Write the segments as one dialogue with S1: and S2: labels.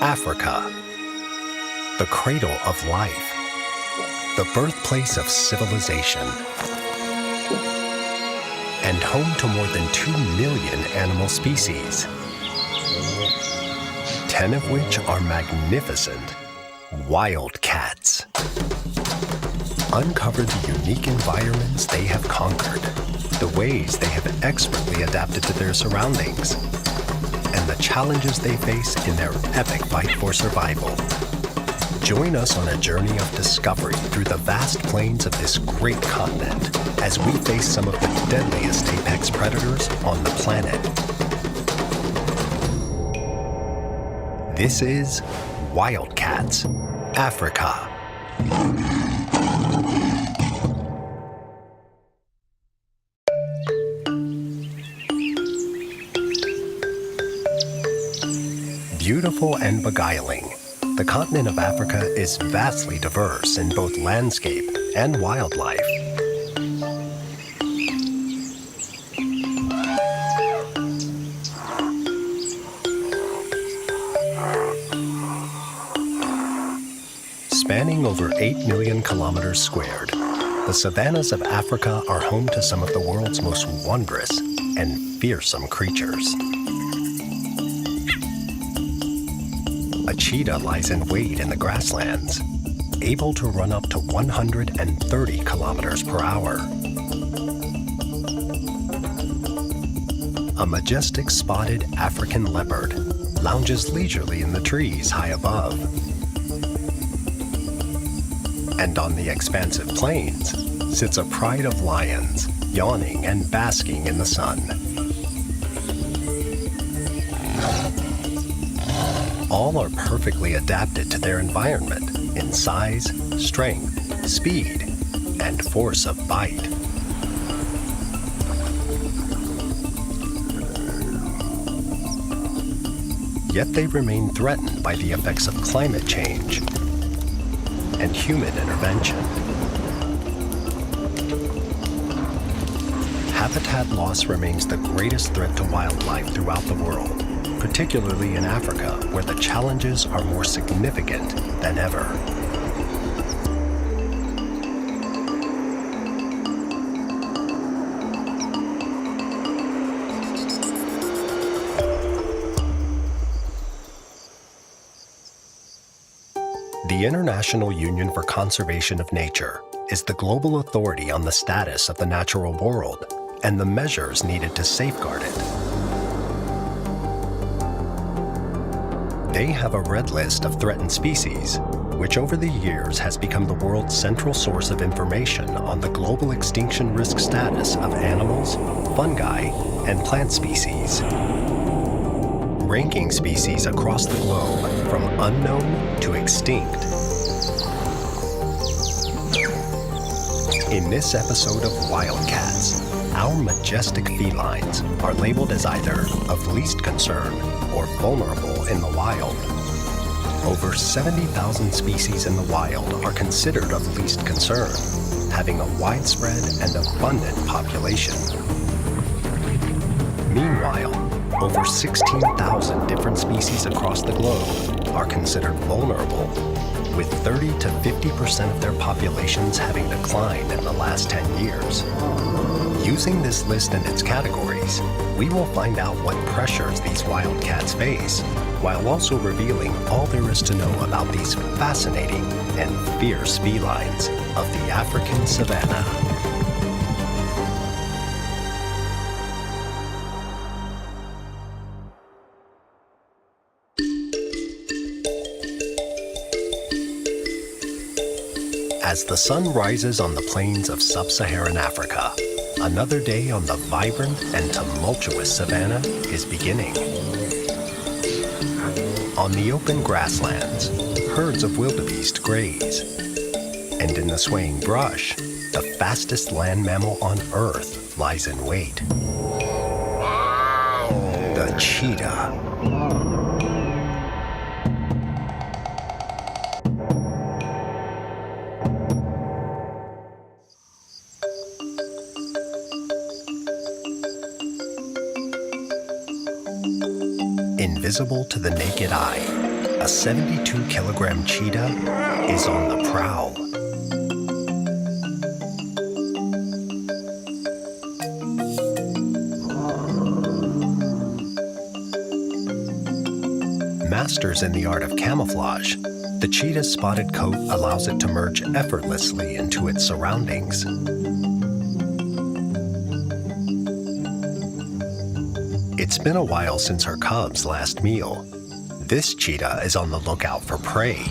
S1: Africa, the cradle of life, the birthplace of civilization, and home to more than 2 million animal species, 10 of which are magnificent wildcats. Uncover the unique environments they have conquered, the ways they have expertly adapted to their surroundings, and the challenges they face in their epic fight for survival. Join us on a journey of discovery through the vast plains of this great continent as we face some of the deadliest apex predators on the planet. This is Wildcats, Africa. Beautiful and beguiling, the continent of Africa is vastly diverse in both landscape and wildlife. Spanning over 8 million kilometers squared, the savannas of Africa are home to some of the world's most wondrous and fearsome creatures. A cheetah lies in wait in the grasslands, able to run up to 130 kilometers per hour. A majestic spotted African leopard lounges leisurely in the trees high above. And on the expansive plains sits a pride of lions, yawning and basking in the sun. All are perfectly adapted to their environment in size, strength, speed, and force of bite. Yet they remain threatened by the effects of climate change and human intervention. Habitat loss remains the greatest threat to wildlife throughout the world, particularly in Africa, where the challenges are more significant than ever. The International Union for Conservation of Nature is the global authority on the status of the natural world and the measures needed to safeguard it. They have a red list of threatened species, which over the years has become the world's central source of information on the global extinction risk status of animals, fungi, and plant species. Ranking species across the globe from unknown to extinct. In this episode of Wildcats, our majestic felines are labeled as either of least concern or vulnerable in the wild. Over 70,000 species in the wild are considered of least concern, having a widespread and abundant population. Meanwhile, over 16,000 different species across the globe are considered vulnerable, with 30 to 50% of their populations having declined in the last 10 years. Using this list and its categories, we will find out what pressures these wildcats face, while also revealing all there is to know about these fascinating and fierce felines of the African savanna. As the sun rises on the plains of sub-Saharan Africa, another day on the vibrant and tumultuous savanna is beginning. On the open grasslands, herds of wildebeest graze. And in the swaying brush, the fastest land mammal on Earth lies in wait. The cheetah. Invisible to the naked eye, a 72-kilogram cheetah is on the prowl. Masters in the art of camouflage, the cheetah's spotted coat allows it to merge effortlessly into its surroundings. It's been a while since her cub's last meal. This cheetah is on the lookout for prey.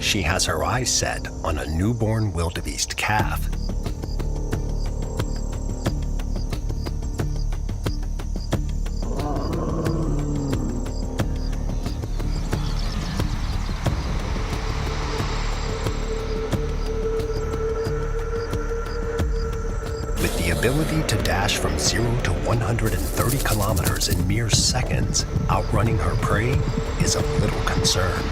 S1: She has her eyes set on a newborn wildebeest calf. With the ability to dash from 0 to 130 kilometers in mere seconds, outrunning her prey is of little concern.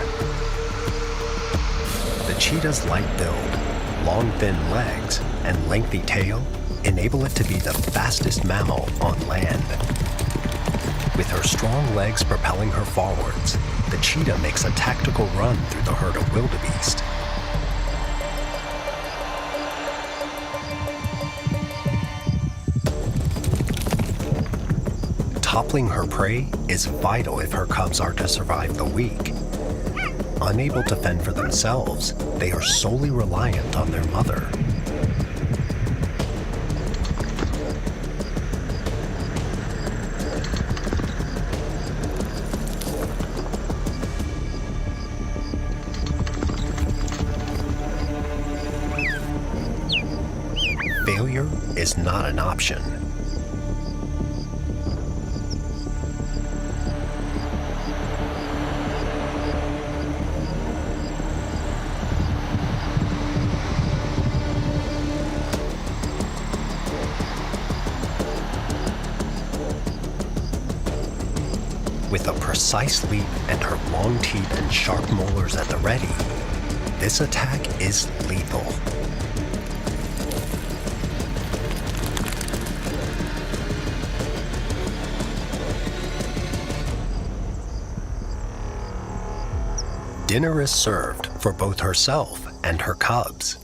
S1: The cheetah's light build, long thin legs, and lengthy tail enable it to be the fastest mammal on land. With her strong legs propelling her forwards, the cheetah makes a tactical run through the herd of wildebeest. Toppling her prey is vital if her cubs are to survive the week. Unable to fend for themselves, they are solely reliant on their mother. Failure is not an option. With a precise leap and her long teeth and sharp molars at the ready, this attack is lethal. Dinner is served for both herself and her cubs.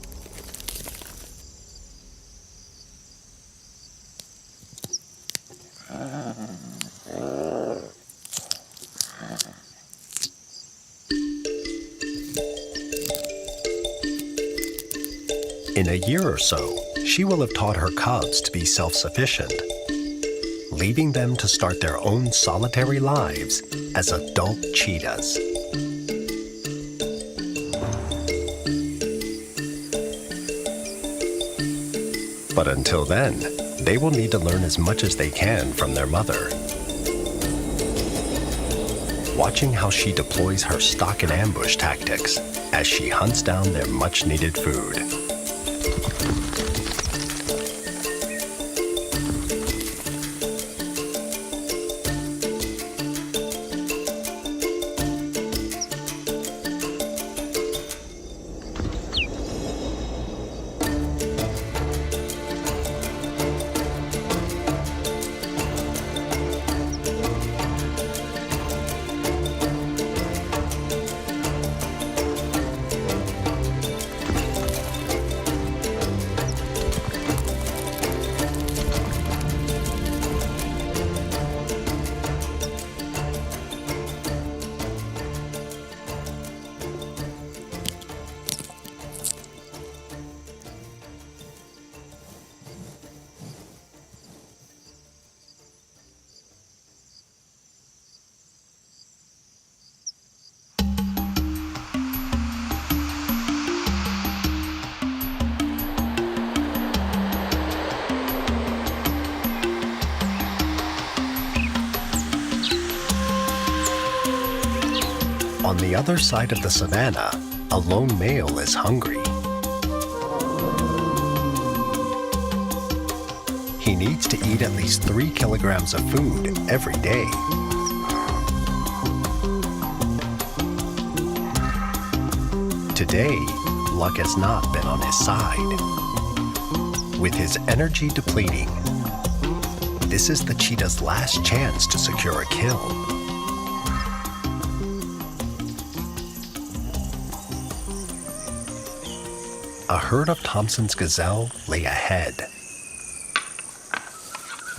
S1: In a year or so, she will have taught her cubs to be self-sufficient, leaving them to start their own solitary lives as adult cheetahs. But until then, they will need to learn as much as they can from their mother. Watching how she deploys her stalk and ambush tactics as she hunts down their much-needed food. On the other side of the savannah, a lone male is hungry. He needs to eat at least 3 kilograms of food every day. Today, luck has not been on his side. With his energy depleting, this is the cheetah's last chance to secure a kill. A herd of Thompson's gazelle lay ahead.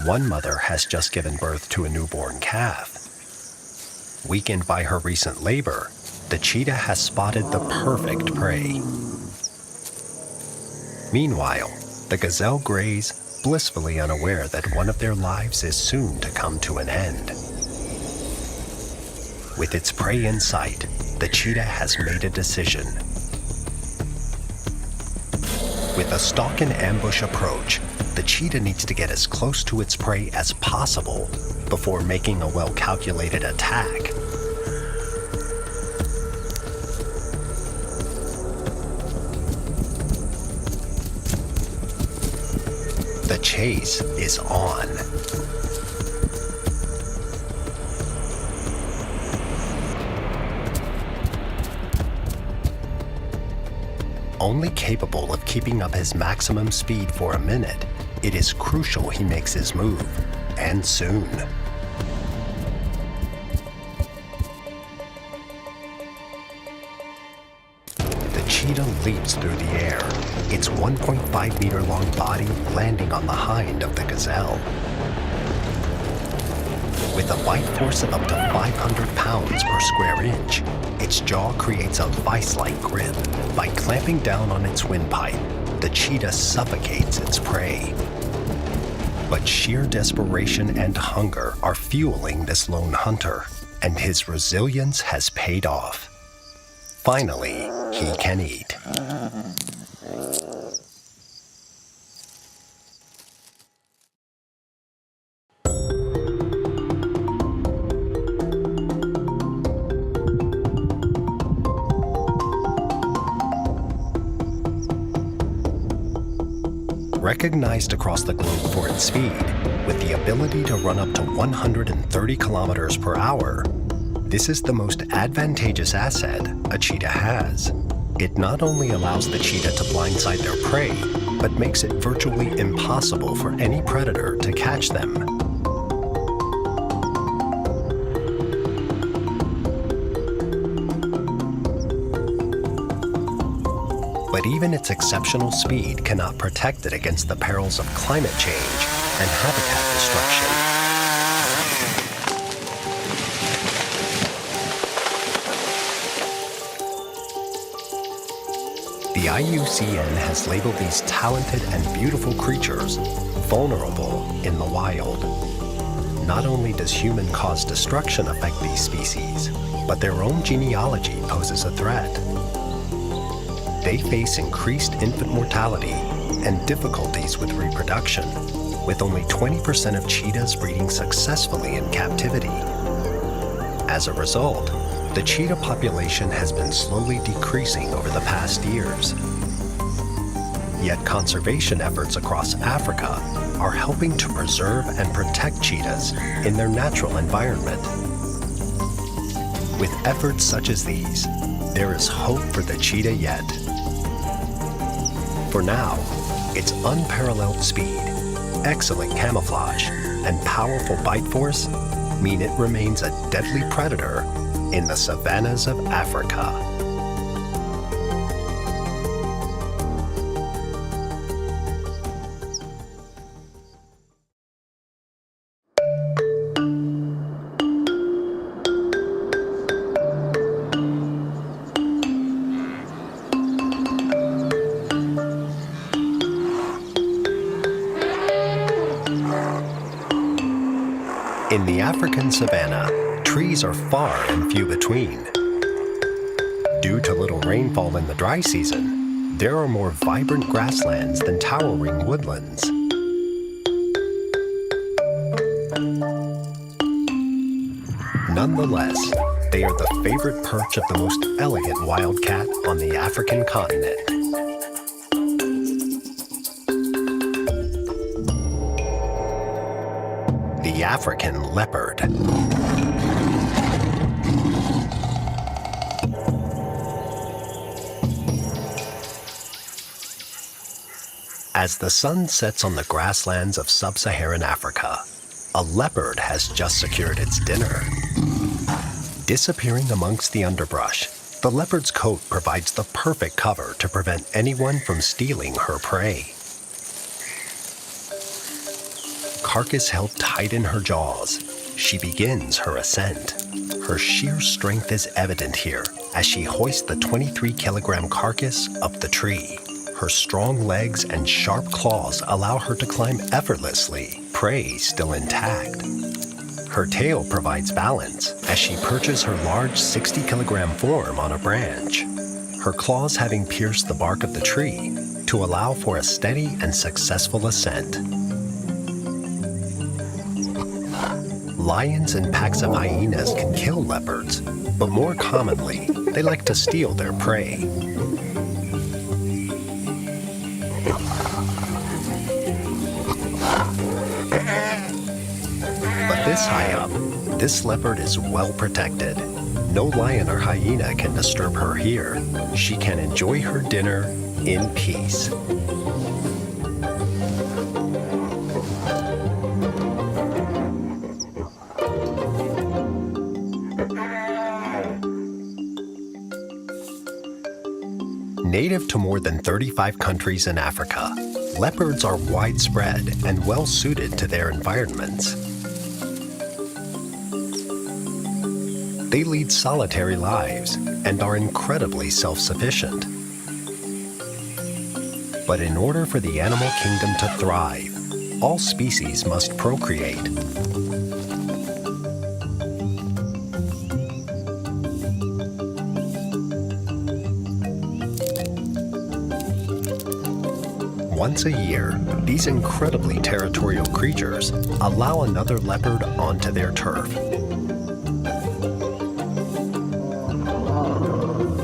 S1: One mother has just given birth to a newborn calf. Weakened by her recent labor, the cheetah has spotted the perfect prey. Meanwhile, the gazelle graze, blissfully unaware that one of their lives is soon to come to an end. With its prey in sight, the cheetah has made a decision. With a stalk and ambush approach, the cheetah needs to get as close to its prey as possible before making a well-calculated attack. The chase is on. Only capable of keeping up his maximum speed for a minute, it is crucial he makes his move, and soon. The cheetah leaps through the air, its 1.5-meter long body landing on the hind of the gazelle. With a bite force of up to 500 pounds per square inch, its jaw creates a vice-like grip. By clamping down on its windpipe, the cheetah suffocates its prey. But sheer desperation and hunger are fueling this lone hunter, and his resilience has paid off. Finally, he can eat. Recognized across the globe for its speed, with the ability to run up to 130 kilometers per hour, this is the most advantageous asset a cheetah has. It not only allows the cheetah to blindside their prey, but makes it virtually impossible for any predator to catch them. But even its exceptional speed cannot protect it against the perils of climate change and habitat destruction. The IUCN has labeled these talented and beautiful creatures vulnerable in the wild. Not only does human-caused destruction affect these species, but their own genealogy poses a threat. They face increased infant mortality and difficulties with reproduction, with only 20% of cheetahs breeding successfully in captivity. As a result, the cheetah population has been slowly decreasing over the past years. Yet conservation efforts across Africa are helping to preserve and protect cheetahs in their natural environment. With efforts such as these, there is hope for the cheetah yet. For now, its unparalleled speed, excellent camouflage, and powerful bite force mean it remains a deadly predator in the savannas of Africa. In the African savanna, trees are far and few between. Due to little rainfall in the dry season, there are more vibrant grasslands than towering woodlands. Nonetheless, they are the favorite perch of the most elegant wildcat on the African continent. The African leopard. As the sun sets on the grasslands of sub-Saharan Africa, a leopard has just secured its dinner. Disappearing amongst the underbrush, the leopard's coat provides the perfect cover to prevent anyone from stealing her prey. Carcass held tight in her jaws, she begins her ascent. Her sheer strength is evident here as she hoists the 23-kilogram carcass up the tree. Her strong legs and sharp claws allow her to climb effortlessly, prey still intact. Her tail provides balance as she perches her large 60-kilogram form on a branch, her claws having pierced the bark of the tree to allow for a steady and successful ascent. Lions and packs of hyenas can kill leopards, but more commonly, they like to steal their prey. But this high up, this leopard is well protected. No lion or hyena can disturb her here. She can enjoy her dinner in peace. Native to more than 35 countries in Africa, leopards are widespread and well suited to their environments. They lead solitary lives and are incredibly self-sufficient. But in order for the animal kingdom to thrive, all species must procreate. Once a year, these incredibly territorial creatures allow another leopard onto their turf.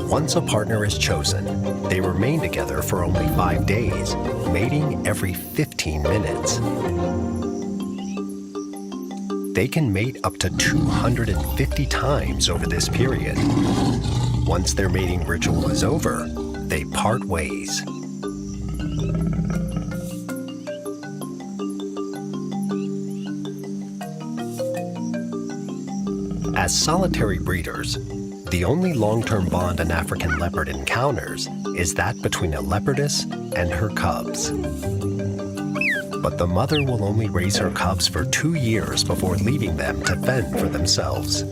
S1: Once a partner is chosen, they remain together for only 5 days, mating every 15 minutes. They can mate up to 250 times over this period. Once their mating ritual is over, they part ways. As solitary breeders, the only long-term bond an African leopard encounters is that between a leopardess and her cubs. But the mother will only raise her cubs for 2 years before leaving them to fend for themselves.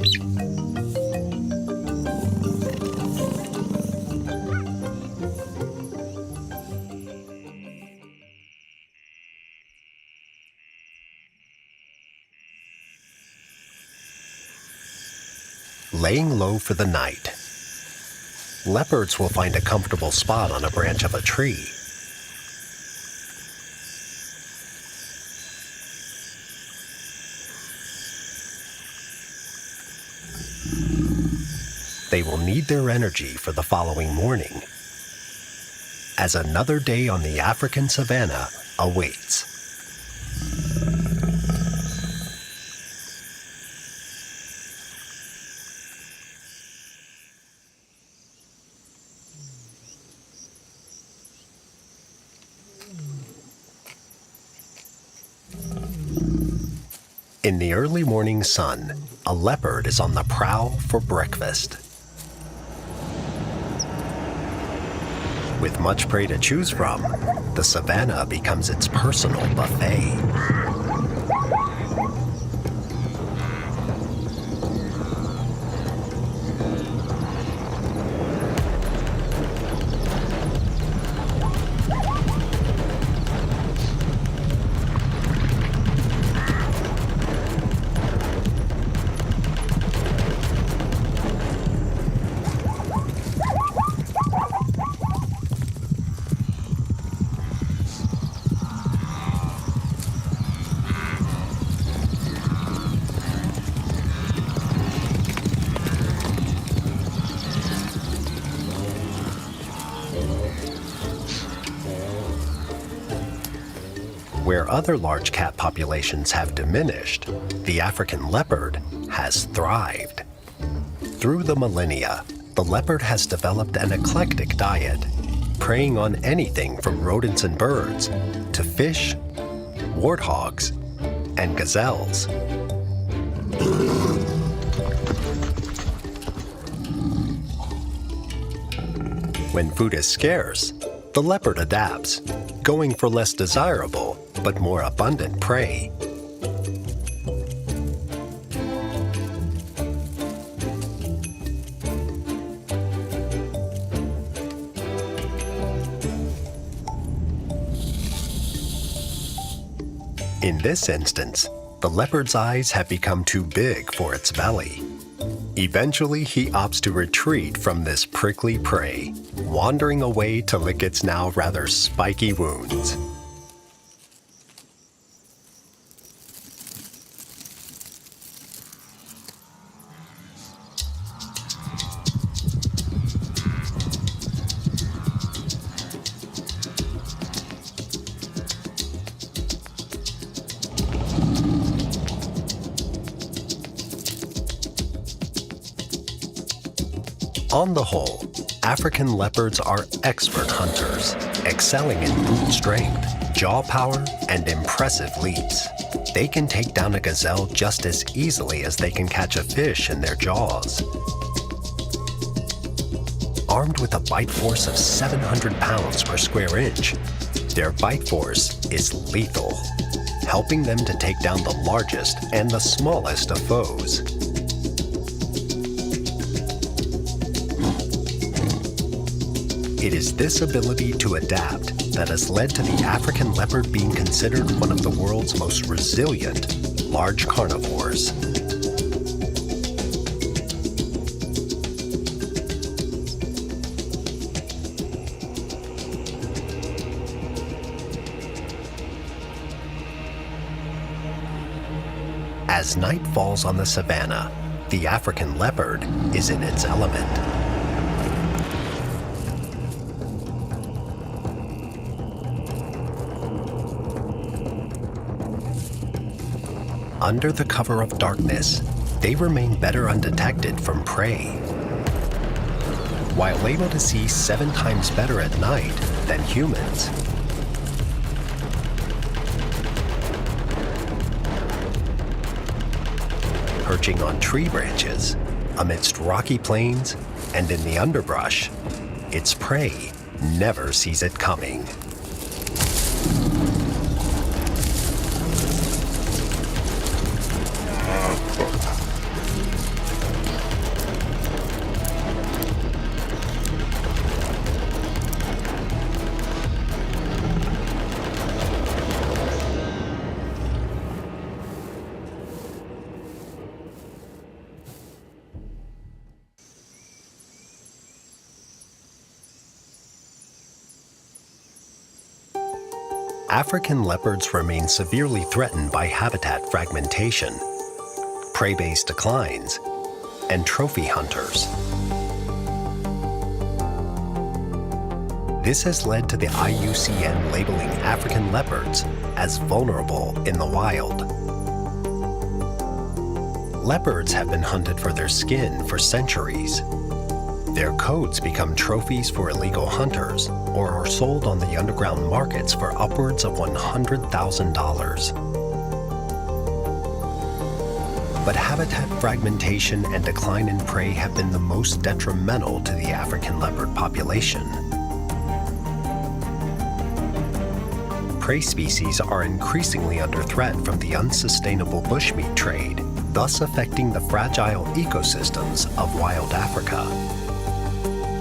S1: Laying low for the night. Leopards will find a comfortable spot on a branch of a tree. They will need their energy for the following morning, as another day on the African savanna awaits. In the early morning sun, a leopard is on the prowl for breakfast. With much prey to choose from, the savanna becomes its personal buffet. Where other large cat populations have diminished, the African leopard has thrived. Through the millennia, the leopard has developed an eclectic diet, preying on anything from rodents and birds to fish, warthogs, and gazelles. When food is scarce, the leopard adapts, going for less desirable but more abundant prey. In this instance, the leopard's eyes have become too big for its belly. Eventually, he opts to retreat from this prickly prey, wandering away to lick its now rather spiky wounds. On the whole, African leopards are expert hunters, excelling in brute strength, jaw power, and impressive leaps. They can take down a gazelle just as easily as they can catch a fish in their jaws. Armed with a bite force of 700 pounds per square inch, their bite force is lethal, helping them to take down the largest and the smallest of foes. It is this ability to adapt that has led to the African leopard being considered one of the world's most resilient large carnivores. As night falls on the savanna, the African leopard is in its element. Under the cover of darkness, they remain better undetected from prey. While able to see 7 times better at night than humans, perching on tree branches, amidst rocky plains, and in the underbrush, its prey never sees it coming. African leopards remain severely threatened by habitat fragmentation, prey base declines, and trophy hunters. This has led to the IUCN labeling African leopards as vulnerable in the wild. Leopards have been hunted for their skin for centuries. Their coats become trophies for illegal hunters or are sold on the underground markets for upwards of $100,000. But habitat fragmentation and decline in prey have been the most detrimental to the African leopard population. Prey species are increasingly under threat from the unsustainable bushmeat trade, thus affecting the fragile ecosystems of wild Africa.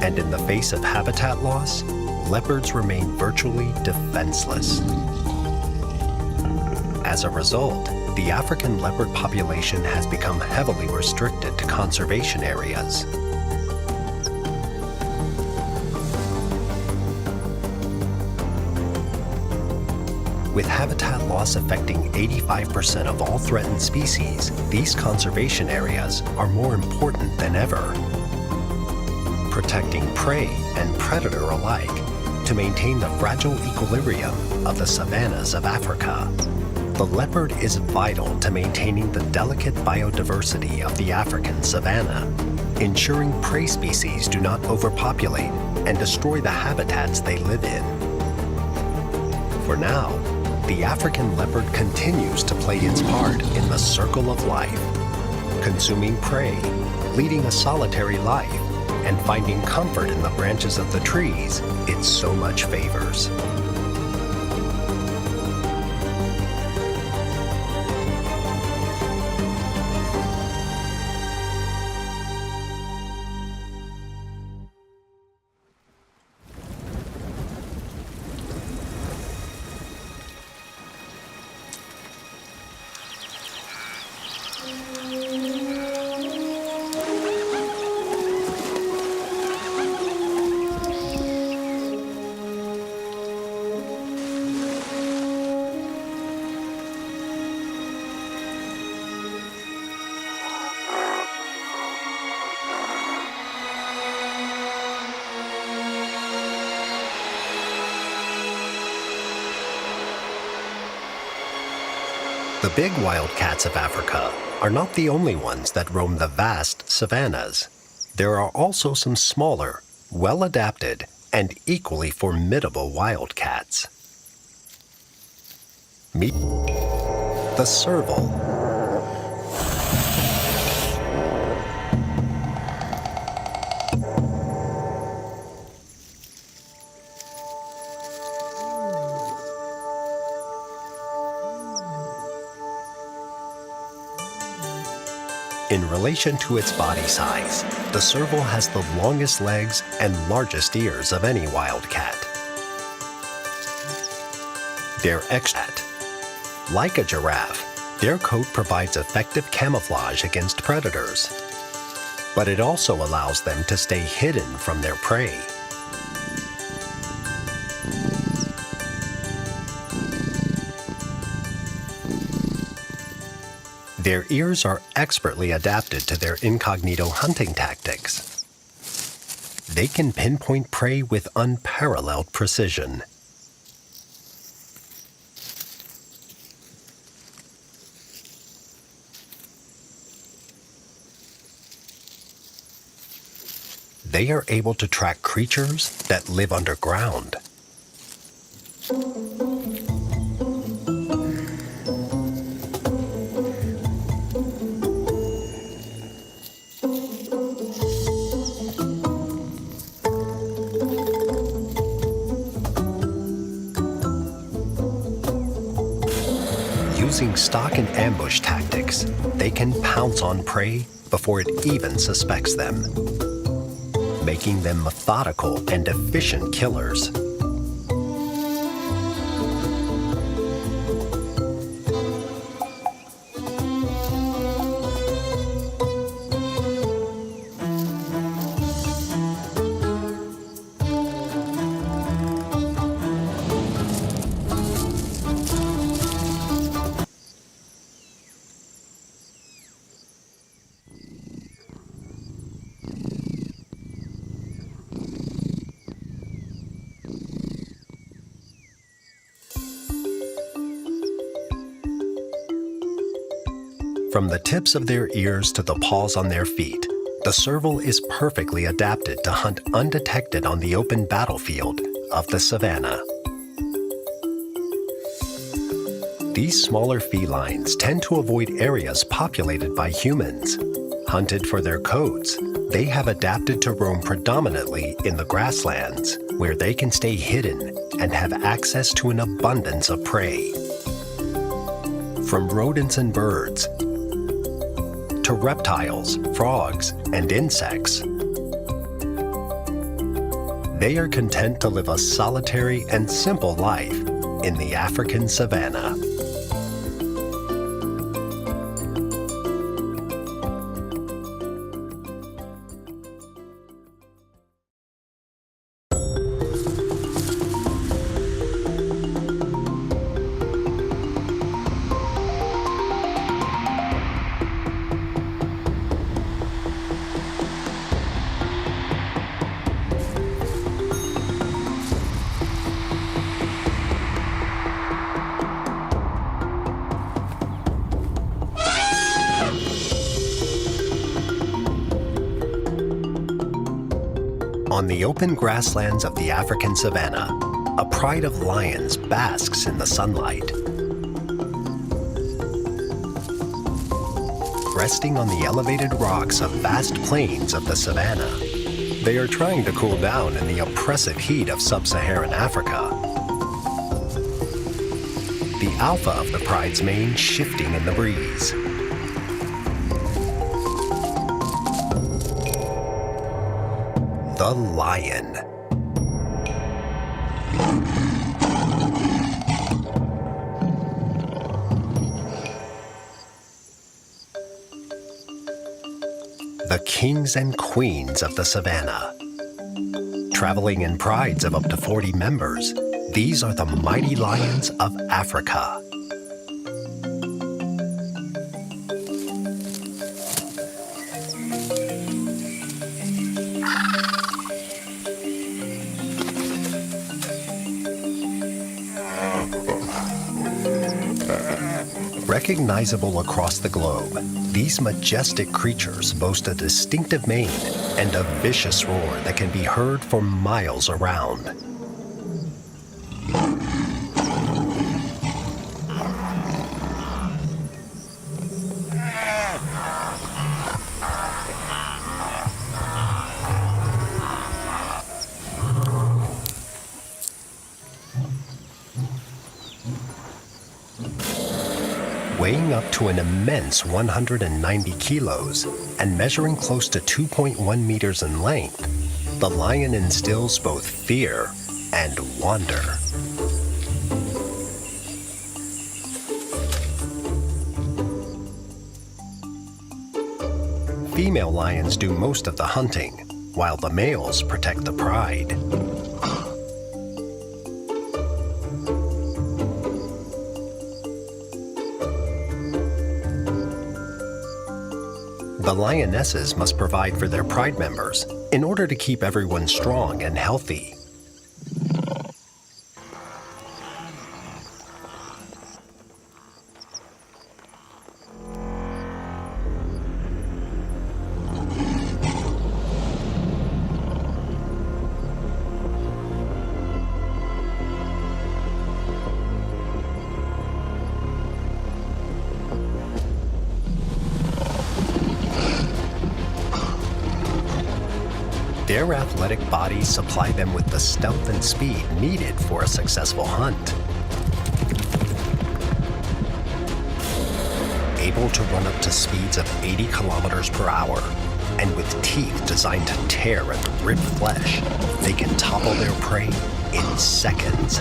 S1: And in the face of habitat loss, leopards remain virtually defenseless. As a result, the African leopard population has become heavily restricted to conservation areas. With habitat loss affecting 85% of all threatened species, these conservation areas are more important than ever, protecting prey and predator alike to maintain the fragile equilibrium of the savannas of Africa. The leopard is vital to maintaining the delicate biodiversity of the African savanna. ensuring prey species do not overpopulate and destroy the habitats they live in. For now, the African leopard continues to play its part in the circle of life, consuming prey, leading a solitary life, and finding comfort in the branches of the trees it so much favors. The big wildcats of Africa are not the only ones that roam the vast savannas. There are also some smaller, well-adapted, and equally formidable wildcats. Meet the serval. In relation to its body size, the serval has the longest legs and largest ears of any wildcat. They're extant. Like a giraffe, their coat provides effective camouflage against predators, but it also allows them to stay hidden from their prey. Their ears are expertly adapted to their incognito hunting tactics. They can pinpoint prey with unparalleled precision. They are able to track creatures that live underground. Using stalk and ambush tactics, they can pounce on prey before it even suspects them, making them methodical and efficient killers. From the tips of their ears to the paws on their feet, the serval is perfectly adapted to hunt undetected on the open battlefield of the savanna. These smaller felines tend to avoid areas populated by humans. Hunted for their coats, they have adapted to roam predominantly in the grasslands, where they can stay hidden and have access to an abundance of prey. From rodents and birds, to reptiles, frogs, and insects, they are content to live a solitary and simple life in the African savanna. On the open grasslands of the African savanna, a pride of lions basks in the sunlight. Resting on the elevated rocks of vast plains of the savanna, they are trying to cool down in the oppressive heat of sub-Saharan Africa. The alpha of the pride's mane shifting in the breeze. The lion. The kings and queens of the savanna. Traveling in prides of up to 40 members, these are the mighty lions of Africa. Recognizable across the globe, these majestic creatures boast a distinctive mane and a vicious roar that can be heard for miles around. Weighing up to an immense 190 kilos and measuring close to 2.1 meters in length, the lion instills both fear and wonder. Female lions do most of the hunting, while the males protect the pride. The lionesses must provide for their pride members in order to keep everyone strong and healthy. Their athletic bodies supply them with the stealth and speed needed for a successful hunt. Able to run up to speeds of 80 kilometers per hour, and with teeth designed to tear and rip flesh, they can topple their prey in seconds.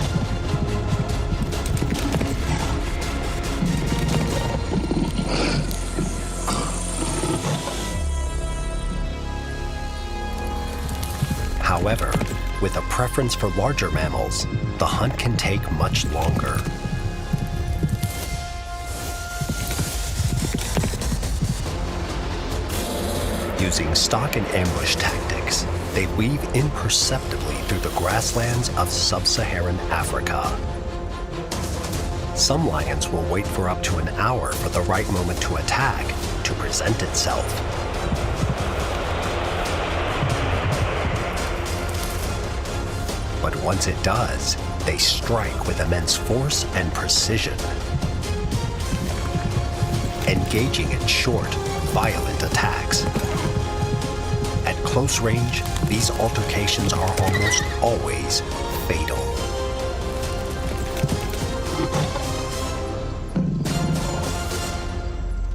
S1: However, with a preference for larger mammals, the hunt can take much longer. Using stalk and ambush tactics, they weave imperceptibly through the grasslands of sub-Saharan Africa. Some lions will wait for up to an hour for the right moment to attack to present itself. But once it does, they strike with immense force and precision, engaging in short, violent attacks. At close range, these altercations are almost always fatal.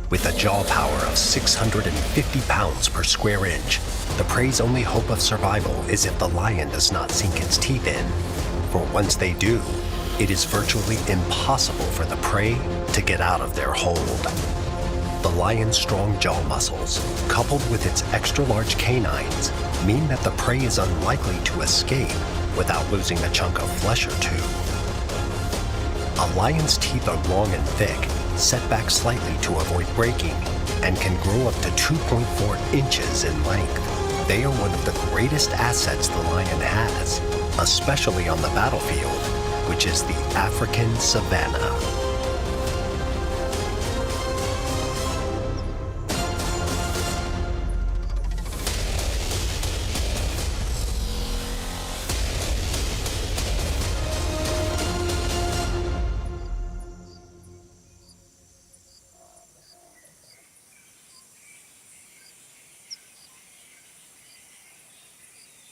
S1: With a jaw power of 650 pounds per square inch, the prey's only hope of survival is if the lion does not sink its teeth in. For once they do, it is virtually impossible for the prey to get out of their hold. The lion's strong jaw muscles, coupled with its extra-large canines, mean that the prey is unlikely to escape without losing a chunk of flesh or two. A lion's teeth are long and thick, set back slightly to avoid breaking, and can grow up to 2.4 inches in length. They are one of the greatest assets the lion has, especially on the battlefield, which is the African savanna.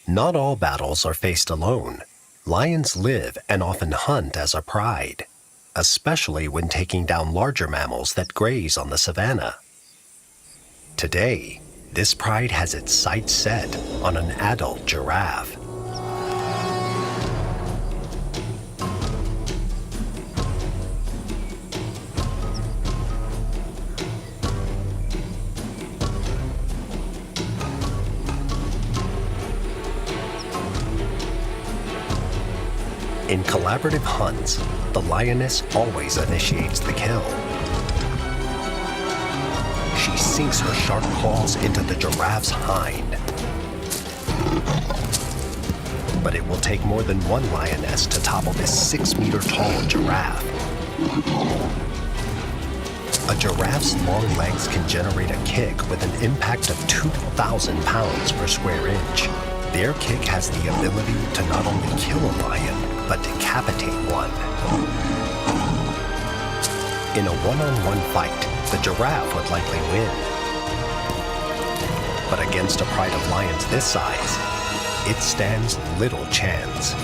S1: Not all battles are faced alone. Lions live and often hunt as a pride, especially when taking down larger mammals that graze on the savanna. Today, this pride has its sights set on an adult giraffe. In collaborative hunts, the lioness always initiates the kill. She sinks her sharp claws into the giraffe's hind. But it will take more than one lioness to topple this 6-meter-tall giraffe. A giraffe's long legs can generate a kick with an impact of 2,000 pounds per square inch. Their kick has the ability to not only kill a lion, but decapitate one. In a one-on-one fight, the giraffe would likely win. But against a pride of lions this size, it stands little chance.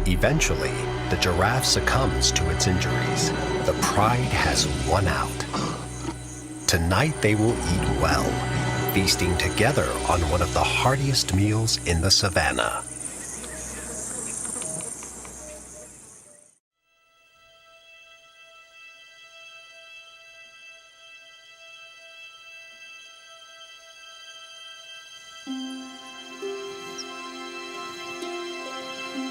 S1: Eventually, the giraffe succumbs to its injuries. The pride has won out. Tonight they will eat well, feasting together on one of the heartiest meals in the savanna.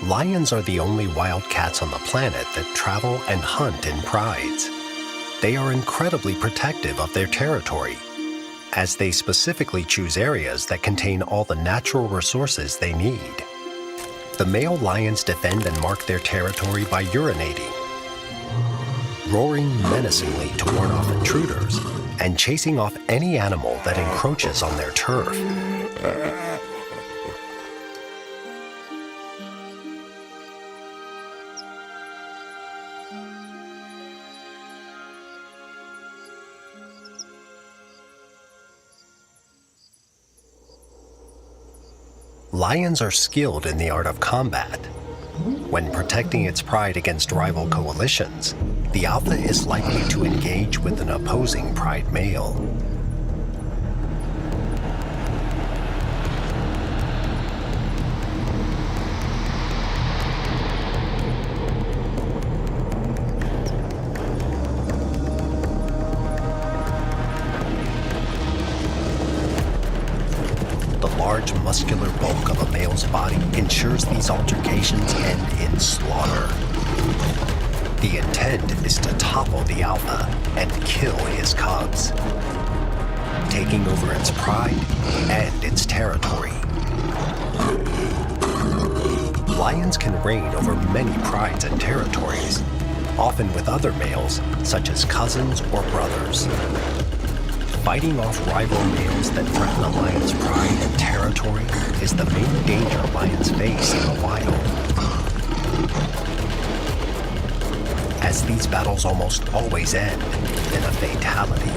S1: Lions are the only wild cats on the planet that travel and hunt in prides. They are incredibly protective of their territory, as they specifically choose areas that contain all the natural resources they need. The male lions defend and mark their territory by urinating, roaring menacingly to warn off intruders, and chasing off any animal that encroaches on their turf. Lions are skilled in the art of combat. When protecting its pride against rival coalitions, the alpha is likely to engage with an opposing pride male. Large muscular bulk of a male's body ensures these altercations end in slaughter. The intent is to topple the alpha and kill his cubs, taking over its pride and its territory. Lions can reign over many prides and territories, often with other males, such as cousins or brothers. Fighting off rival males that threaten a lion's pride and territory is the main danger lions face in the wild. As these battles almost always end in a fatality.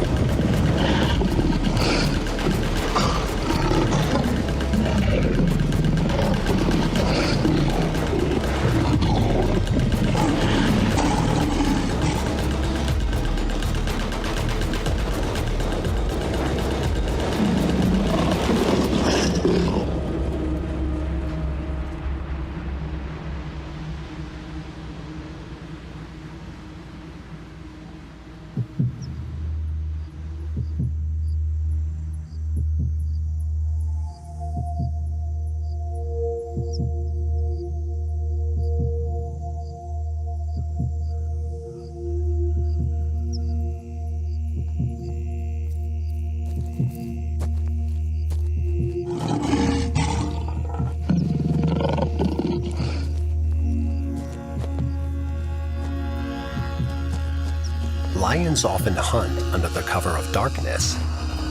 S1: Lions often hunt under the cover of darkness.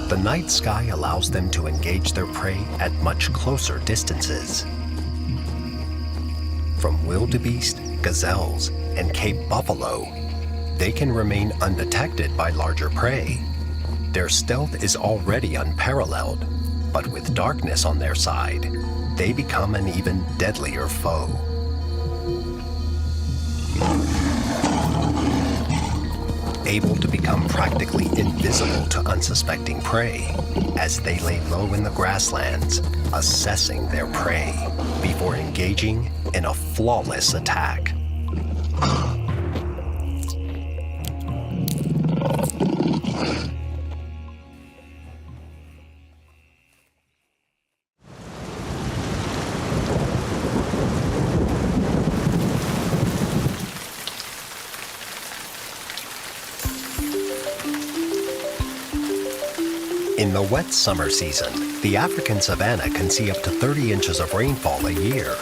S1: The night sky allows them to engage their prey at much closer distances. From wildebeest, gazelles, and Cape buffalo, they can remain undetected by larger prey. Their stealth is already unparalleled, But with darkness on their side, they become an even deadlier foe. Able to become practically invisible to unsuspecting prey, as they lay low in the grasslands, assessing their prey before engaging in a flawless attack. In the wet summer season, the African savanna can see up to 30 inches of rainfall a year.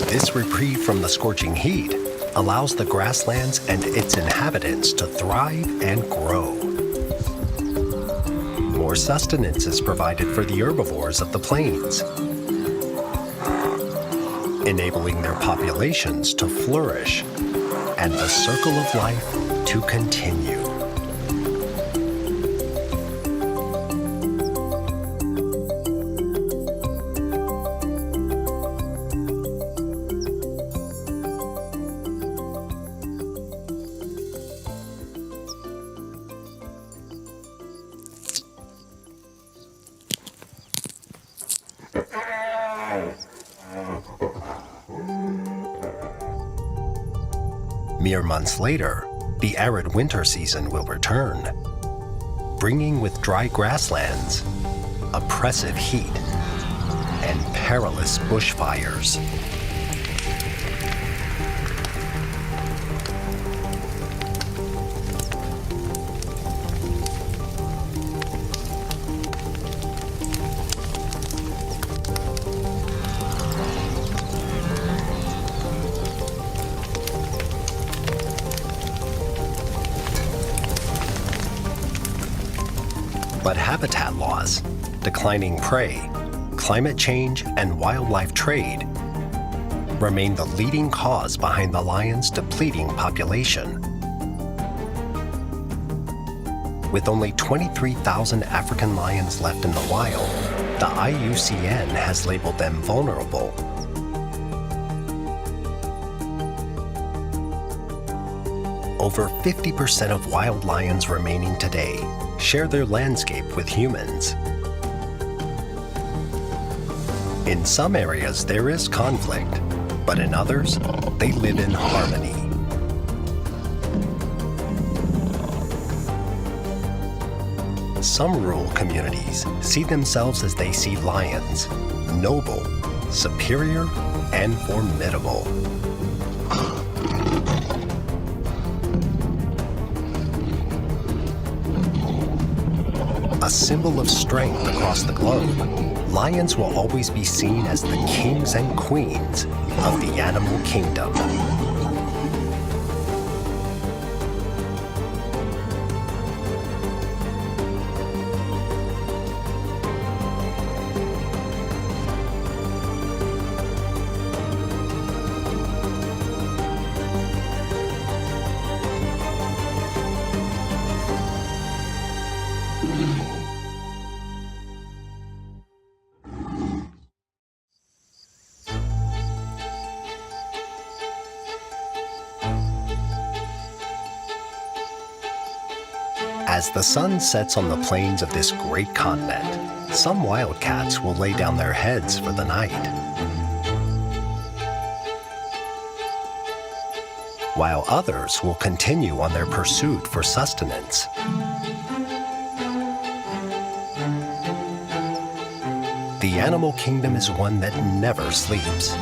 S1: This reprieve from the scorching heat allows the grasslands and its inhabitants to thrive and grow. More sustenance is provided for the herbivores of the plains, enabling their populations to flourish and the circle of life to continue. Mere months later, the arid winter season will return, bringing with dry grasslands, oppressive heat, and perilous bushfires. But habitat loss, declining prey, climate change, and wildlife trade remain the leading cause behind the lion's depleting population. With only 23,000 African lions left in the wild, the IUCN has labeled them vulnerable. Over 50% of wild lions remaining today share their landscape with humans. In some areas there is conflict, but in others, they live in harmony. Some rural communities see themselves as they see lions, noble, superior, and formidable. A symbol of strength across the globe, lions will always be seen as the kings and queens of the animal kingdom. As the sun sets on the plains of this great continent, some wildcats will lay down their heads for the night, while others will continue on their pursuit for sustenance. The animal kingdom is one that never sleeps.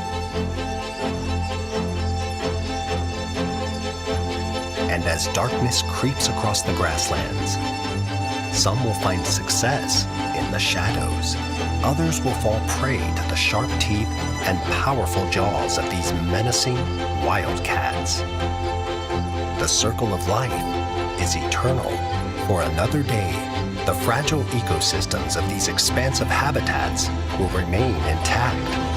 S1: And as darkness creeps across the grasslands, some will find success in the shadows. Others will fall prey to the sharp teeth and powerful jaws of these menacing wildcats. The circle of life is eternal. For another day, the fragile ecosystems of these expansive habitats will remain intact.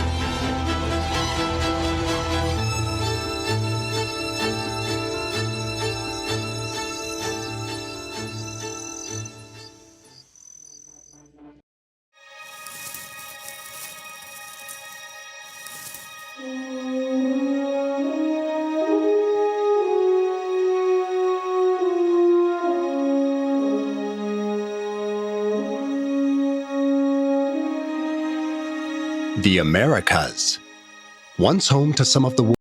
S1: The Americas. Once home to some of the